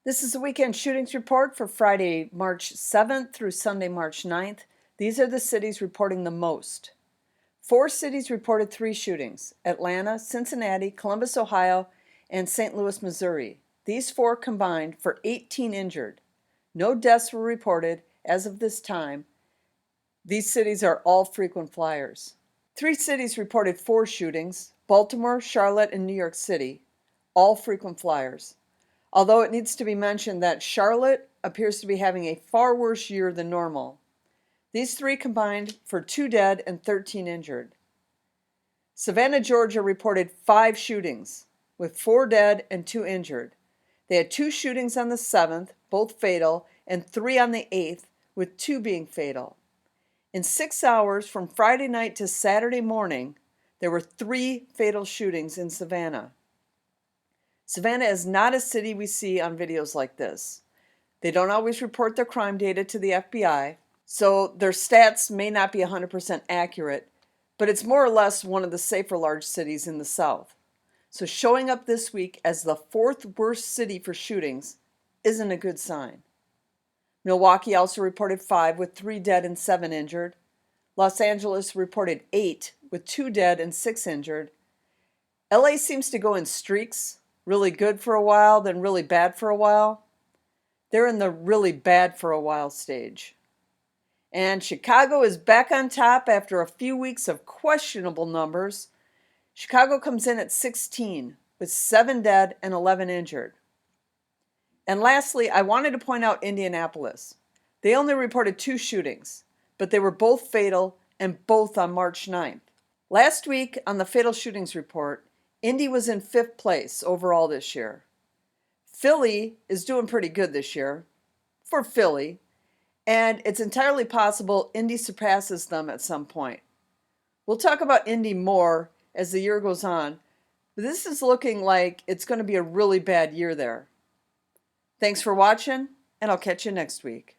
This is the weekend shootings report for Friday, March 7th through Sunday, March 9th. These are the cities reporting the most. 4 cities reported 3 shootings: Atlanta, Cincinnati, Columbus, Ohio, and St. Louis, Missouri. These 4 combined for 18 injured. No deaths were reported as of this time. These cities are all frequent flyers. 3 cities reported 4 shootings: Baltimore, Charlotte, and New York City, all frequent flyers. Although it needs to be mentioned that Charlotte appears to be having a far worse year than normal. These 3 combined for 2 dead and 13 injured. Savannah, Georgia reported 5 shootings, with 4 dead and 2 injured. They had 2 shootings on the 7th, both fatal, and 3 on the 8th, with 2 being fatal. In 6 hours from Friday night to Saturday morning, there were 3 fatal shootings in Savannah. Savannah is not a city we see on videos like this. They don't always report their crime data to the FBI, so their stats may not be 100% accurate, but it's more or less one of the safer large cities in the South. So showing up this week as the 4th worst city for shootings isn't a good sign. Milwaukee also reported 5 with 3 dead and 7 injured. Los Angeles reported 8 with 2 dead and 6 injured. LA seems to go in streaks. Really good for a while, then really bad for a while. They're in the really bad for a while stage. And Chicago is back on top after a few weeks of questionable numbers. Chicago comes in at 16 with 7 dead and 11 injured. And lastly, I wanted to point out Indianapolis. They only reported 2 shootings, but they were both fatal and both on March 9th. Last week on the fatal shootings report, Indy was in 5th place overall this year. Philly is doing pretty good this year, for Philly, and it's entirely possible Indy surpasses them at some point. We'll talk about Indy more as the year goes on, but this is looking like it's going to be a really bad year there. Thanks for watching, and I'll catch you next week.